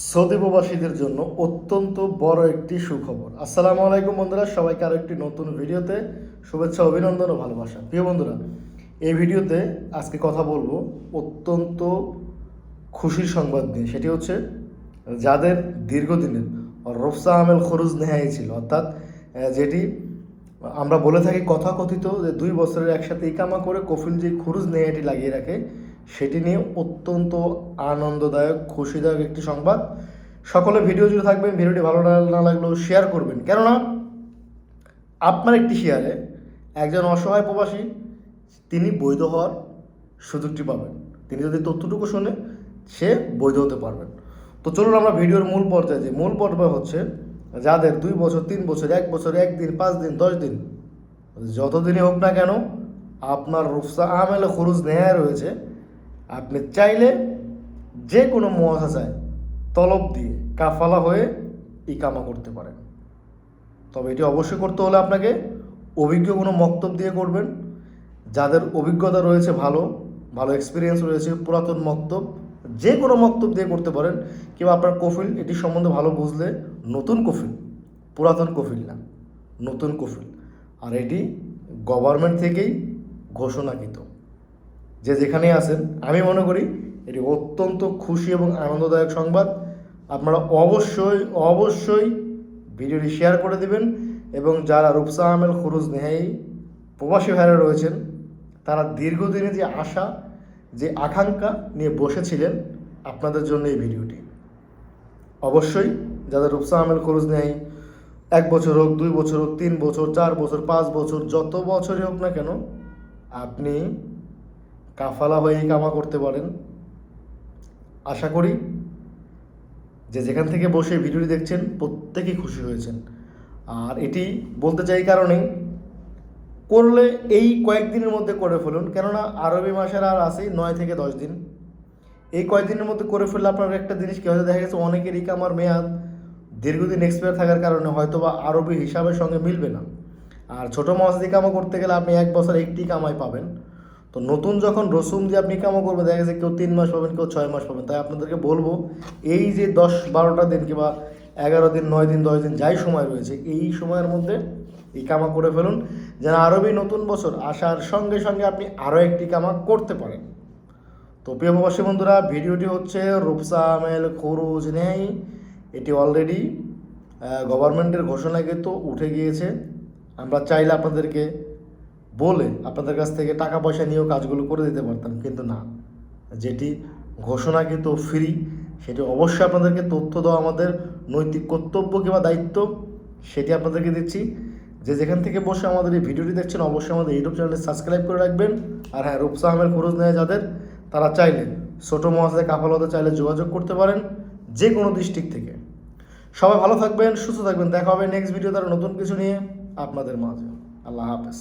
Saudi প্রবাসীদের জন্য অত্যন্ত বড় একটি সুখবর। আসসালামু আলাইকুম বন্ধুরা, সবাইকে আরও একটি নতুন ভিডিওতে শুভেচ্ছা, অভিনন্দন ও ভালোবাসা। প্রিয় বন্ধুরা, এই ভিডিওতে আজকে কথা বলবো অত্যন্ত খুশির সংবাদ নিয়ে। সেটি হচ্ছে যাদের দীর্ঘদিনের রফসা আমেল খরুজ নেহাই ছিল, অর্থাৎ যেটি আমরা বলে থাকি কথাকথিত যে 2 বছরের একসাথে ইকামা করে কফিল যে খরুজ নেহাইটি লাগিয়ে রাখে, সেটি নিয়ে অত্যন্ত আনন্দদায়ক খুশিদায়ক একটি সংবাদ। সকলে ভিডিও জুড়ে থাকবেন। ভিডিওটি ভালো না লাগলেও শেয়ার করবেন, কেননা আপনার একটি শেয়ারে একজন অসহায় প্রবাসী তিনি বৈধ হওয়ার সুযোগটি পাবেন। তিনি যদি তথ্যটুকু শোনে, সে বৈধ হতে পারবেন। তো চলুন আমরা ভিডিওর মূল পর্যায়ে যাই। মূল পর্যায় হচ্ছে যাদের 2 বছর, 3 বছর, 1 বছর, 1 দিন, 5 দিন, 10 দিন, যতদিনই হোক না কেন আপনার রুফসা আমেল খরুজ নেয়া রয়েছে, আপনি চাইলে যে কোনো মুআসাসায় তলব দিয়ে কাফালা হয়ে ইকামা করতে পারেন। তবে এটি অবশ্যই করতে হলে আপনাকে অভিজ্ঞ কোনো মক্তব দিয়ে করবেন। যাদের অভিজ্ঞতা রয়েছে, ভালো ভালো এক্সপিরিয়েন্স রয়েছে, পুরাতন মক্তব, যে কোনো মক্তব দিয়ে করতে পারেন। কিংবা আপনার কফিল এটি সম্বন্ধে ভালো বুঝলে, নতুন কফিল, পুরাতন কফিল না, নতুন কফিল। আর এটি গভর্নমেন্ট থেকেই ঘোষণাকৃত। যে যেখানেই আছেন, আমি মনে করি এটি অত্যন্ত খুশি এবং আনন্দদায়ক সংবাদ। আপনারা অবশ্যই অবশ্যই ভিডিওটি শেয়ার করে দেবেন। এবং যারা রুফসা আমেল খরুজ নেহাই প্রবাসী ভাইরা রয়েছেন, তারা দীর্ঘদিনে যে আশা, যে আকাঙ্ক্ষা নিয়ে বসেছিলেন, আপনাদের জন্য এই ভিডিওটি। অবশ্যই যাদের রুফসা আমেল খরুজ নেহাই 1 বছর হোক, 2 বছর হোক, 3 বছর, 4 বছর, 5 বছর, যত বছরই হোক না কেন, আপনি কাফালা হয়ে কামা করতে পারেন। আশা করি যে যেখান থেকে বসে ভিডিওটি দেখছেন প্রত্যেকেই খুশি হয়েছেন। আর এটি বলতে চাই কারণেই, করলে এই কয়েকদিনের মধ্যে করে ফেলুন, কেননা আরবি মাসের আর আছে 9 থেকে 10 দিন। এই কয়েকদিনের মধ্যে করে ফেললে আপনার একটা জিনিস কী হয়তো দেখা গেছে, অনেকের ইকামার মেয়াদ দীর্ঘদিন এক্সপায়ার থাকার কারণে হয়তো বা আরবি হিসাবের সঙ্গে মিলবে না। আর ছোটো মাস দিয়ে কামা করতে গেলে আপনি 1 বছর একটি কামাই পাবেন। তো নতুন যখন রসুম দিয়ে আপনি কামা করবেন, দেখা গেছে কেউ 3 মাস পাবেন, কেউ 6 মাস পাবেন। তাই আপনাদেরকে বলবো, এই যে 10-12টা দিন কিংবা 11 দিন, 9 দিন, 10 দিন যাই সময় রয়েছে, এই সময়ের মধ্যে এই কামা করে ফেলুন, যেন আরবি নতুন বছর আসার সঙ্গে সঙ্গে আপনি আরও একটি কামা করতে পারেন। তো প্রিয় প্রবাসী বন্ধুরা, ভিডিওটি হচ্ছে রুফসা আমেল খরুজ নেহাই। এটি অলরেডি গভর্নমেন্টের ঘোষণাকৃত উঠে গিয়েছে। আমরা চাইলে আপনাদেরকে বলে আপনাদের কাছ থেকে টাকা পয়সা নিয়েও কাজগুলো করে দিতে পারতাম, কিন্তু না, যেটি ঘোষণাকৃত ফ্রি, সেটি অবশ্যই আপনাদেরকে তথ্য দেওয়া আমাদের নৈতিক কর্তব্য কিংবা দায়িত্ব। সেটি আপনাদেরকে দিচ্ছি। যে যেখান থেকে বসে আমাদের এই ভিডিওটি দেখছেন, অবশ্যই আমাদের ইউটিউব চ্যানেলটি সাবস্ক্রাইব করে রাখবেন। আর হ্যাঁ, রুফসা আমেল খরুজ নেয় যাদের, তারা চাইলে ছোটো মুআসাসায় কাফালা হতে চাইলে যোগাযোগ করতে পারেন যে কোনো ডিস্ট্রিক্ট থেকে। সবাই ভালো থাকবেন, সুস্থ থাকবেন। দেখা হবে নেক্সট ভিডিও, তারা নতুন কিছু নিয়ে আপনাদের মাঝে। আল্লাহ হাফেজ।